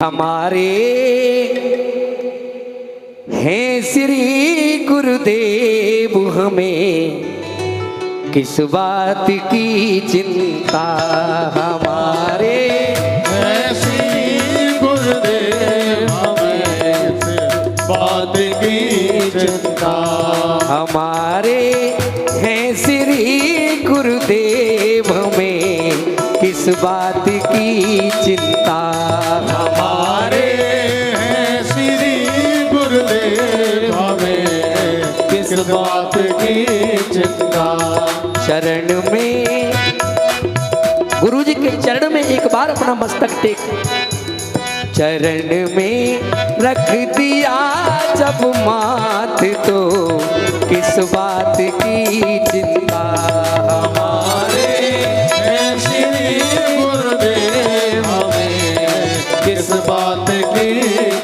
हमारे हैं श्री गुरुदेव, हमें किस बात की चिंता। हमारे हैं श्री गुरुदेव, हमें किस बात की चिंता। हमारे हैं श्री गुरुदेव, हमें किस बात की चिंता। हमारे हैं श्री गुरुदेव, हमें किस बात की चिंता। चरण में गुरु जी के चरण में एक बार अपना मस्तक टेक, चरण में रख दिया जब माथ, तो किस बात की चिंता। हमारे हैं श्री गुरुदेव, हमें किस बात की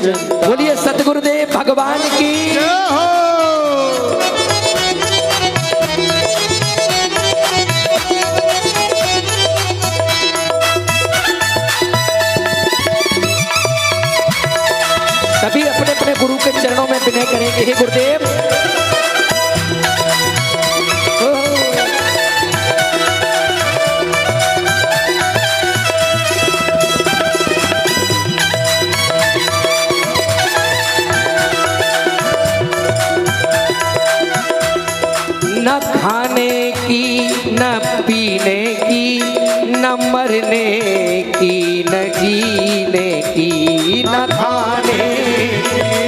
चिंता। बोलिए सतगुरुदेव भगवान की। सभी अपने अपने गुरु के चरणों में विनय करेंगे। हे गुरुदेव, न खाने की न पीने की न मरने की न जीने की। न खाने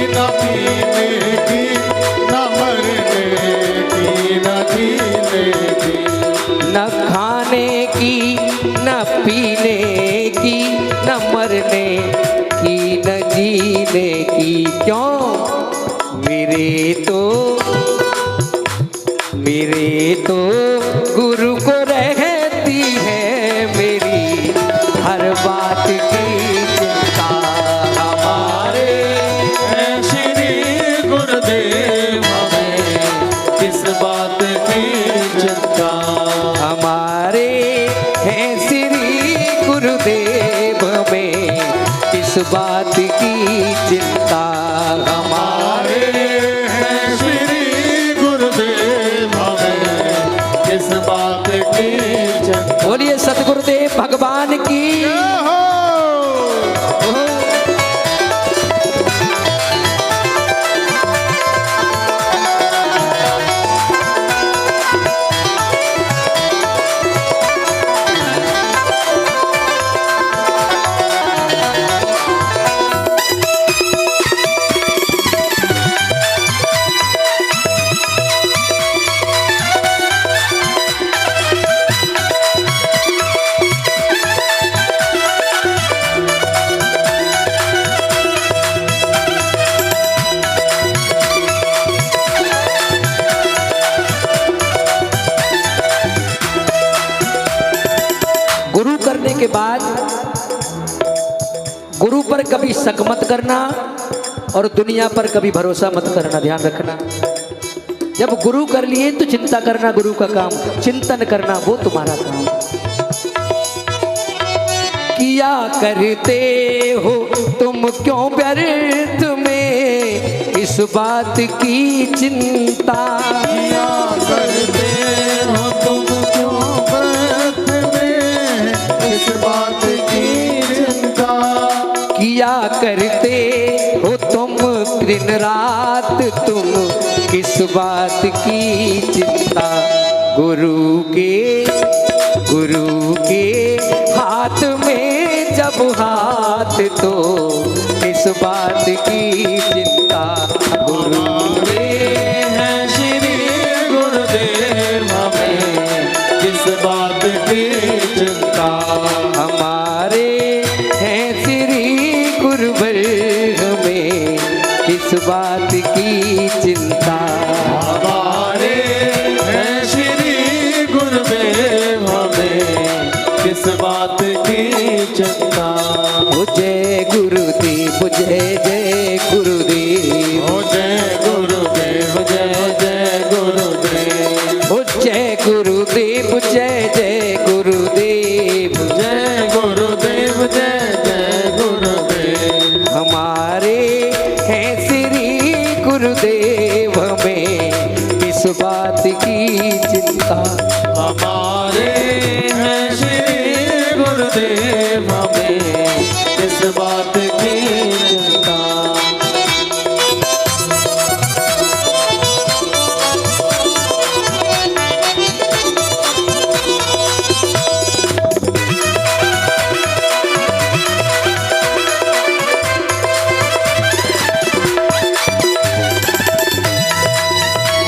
न पीने की न मरने की न जीने की। न खाने की न पीने की न मरने की न जीने की। क्यों? मेरे तो गुरु को रहती है मेरी हर बात की चिंता। हमारे हैं श्री गुरुदेव, हमें किस बात की चिंता। हमारे हैं श्री गुरुदेव, हमें किस बात की चिंता। हमारे हैं श्री गुरुदेव, हमें किस बात की चिंता। बोलिए सतगुरुदेव भगवान की। गुरु करने के बाद गुरु पर कभी शक मत करना और दुनिया पर कभी भरोसा मत करना। ध्यान रखना, जब गुरु कर लिए तो चिंता करना गुरु का काम, चिंतन करना वो तुम्हारा काम। किया करते हो तुम क्यों व्यर्थ में इस बात की चिंता। किया करते हो तुम क्यों व्यर्थ में इस बात की चिंता। किया करते हो तुम दिन रात तुम किस बात की चिंता। गुरु के हाथ में जब हाथ, तो किस बात की चिंता। गुरु हैं श्री गुरुदेव, हमें किस बात की चिंता। हमारे हैं श्री गुरुवर, हमें किस बात की चिंता। हमारे हैं श्री गुरुदेव, हमें किस बात की चिंता। ओ जय गुरुदेव, जय जय गुरुदेव। हो जय गुरुदेव, जय जय गुरुदेव। ओ जय गुरुदेव, जय जय गुरुदेव। जय गुरुदेव, जय जय गुरुदेव। हमारे हैं श्री गुरुदेव हमें किस बात की चिंता। हमारे हैं श्री गुरुदेव हमें किस बात की चिंता।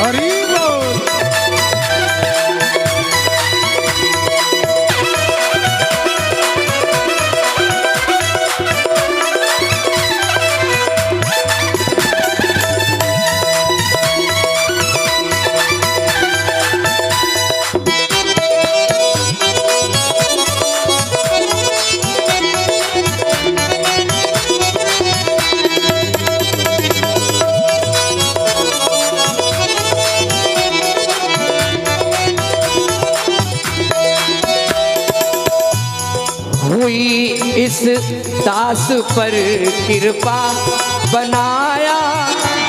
हरि बोल। हुई इस दास पर कृपा बनाया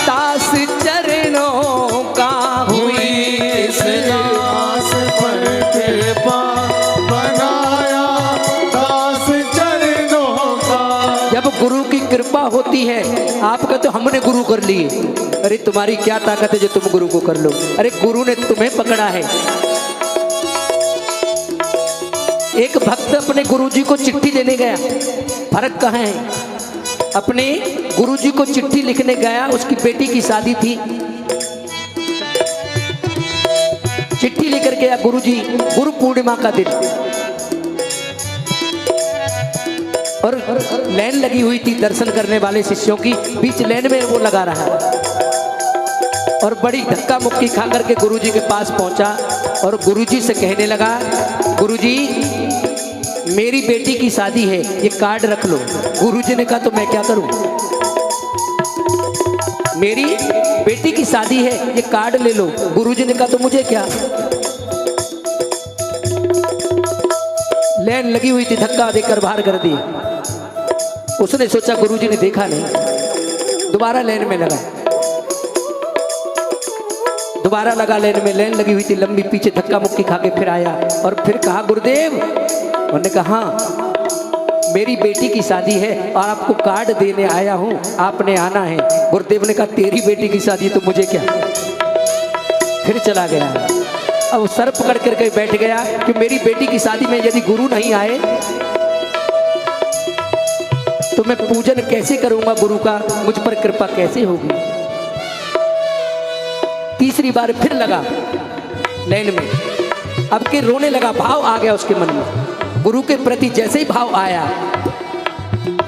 दास चरणों का। हुई इस दास पर कृपा बनाया दास चरणों का। जब गुरु की कृपा होती है, आपका तो हमने गुरु कर लिए, अरे तुम्हारी क्या ताकत है जो तुम गुरु को कर लो। अरे गुरु ने तुम्हें पकड़ा है। एक भक्त अपने गुरुजी को चिट्ठी देने गया, फर्क कहाँ है। अपने गुरुजी को चिट्ठी लिखने गया, उसकी बेटी की शादी थी। चिट्ठी लेकर गया गुरुजी, गुरु पूर्णिमा का दिन, और लाइन लगी हुई थी दर्शन करने वाले शिष्यों की। बीच लाइन में वो लगा रहा और बड़ी धक्का मुक्की खा करके गुरुजी के पास पहुंचा और गुरुजी से कहने लगा, गुरुजी मेरी बेटी की शादी है, ये कार्ड रख लो। गुरुजी ने कहा तो मैं क्या करूं, मेरी बेटी की शादी है, ये कार्ड ले लो। गुरुजी ने कहा तो मुझे क्या। लाइन लगी हुई थी, धक्का देकर बाहर कर दी। उसने सोचा गुरुजी ने देखा नहीं, दोबारा लाइन में लगा, दोबारा लगा लाइन में। लाइन लगी हुई थी लंबी, पीछे धक्का मुक्की खा के फिर आया और फिर कहा गुरुदेव। उन्होंने कहा हाँ मेरी बेटी की शादी है और आपको कार्ड देने आया हूं, आपने आना है। गुरुदेव ने कहा तेरी बेटी की शादी तो मुझे क्या। फिर चला गया। अब सर पकड़ करके बैठ गया कि मेरी बेटी की शादी में यदि गुरु नहीं आए तो मैं पूजन कैसे करूंगा गुरु का, मुझ पर कृपा कैसे होगी। तीसरी बार फिर लगा लाइन में, अब के रोने लगा, भाव आ गया उसके मन में। गुरु के प्रति जैसे ही भाव आया,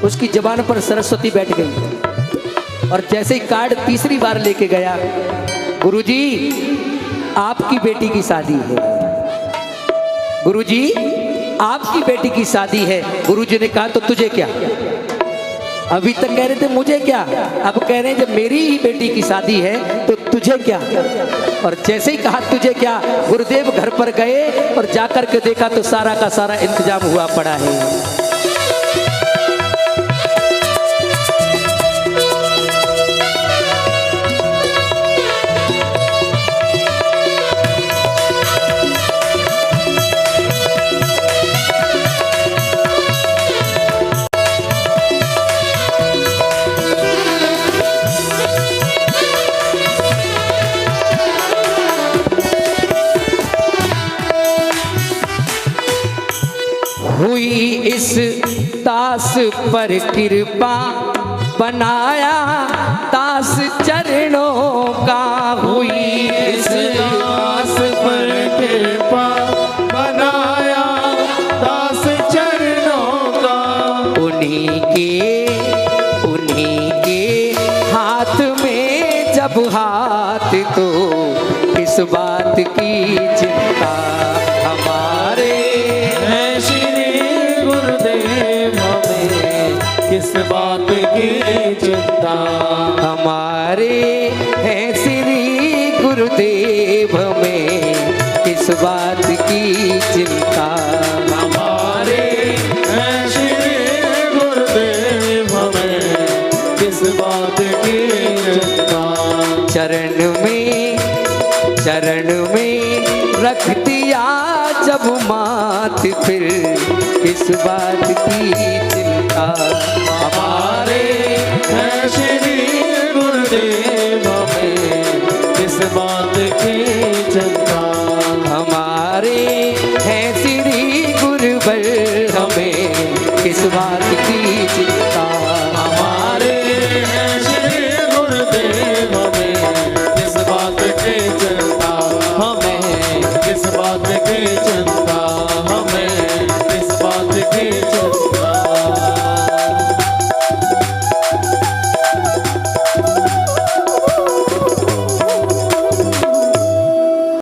उसकी जबान पर सरस्वती बैठ गई और जैसे ही कार्ड तीसरी बार लेके गया, गुरुजी आपकी बेटी की शादी है, गुरुजी आपकी बेटी की शादी है। गुरुजी ने कहा तो तुझे क्या। अभी तक कह रहे थे मुझे क्या, अब कह रहे हैं जब मेरी ही बेटी की शादी है तो तुझे क्या। और जैसे ही कहा तुझे क्या, गुरुदेव घर पर गए और जाकर के देखा तो सारा का सारा इंतजाम हुआ पड़ा है। हुई इस दास पर कृपा बनाया दास चरणों का। हुई इस दास पर कृपा बनाया दास चरणों का। उन्हीं के हाथ में जब हाथ तो किस बात की चिंता। हमारे हैं श्री गुरुदेव हमें किस बात की चिंता। हमारे हैं श्री गुरुदेव हमें किस बात की चिंता। हमारे हैं श्री गुरुदेव हमें चरण में रख दिया जब मात, फिर किस बात की चिंता। हमारे हैं श्री गुरुदेव हमें किस बात की चिंता। हमारे हैं श्री गुरुवर हमें किस बात की चिंता। हमारे हैं श्री गुरुदेव हमें किस बात की चिंता। हमें किस बात की चिंता।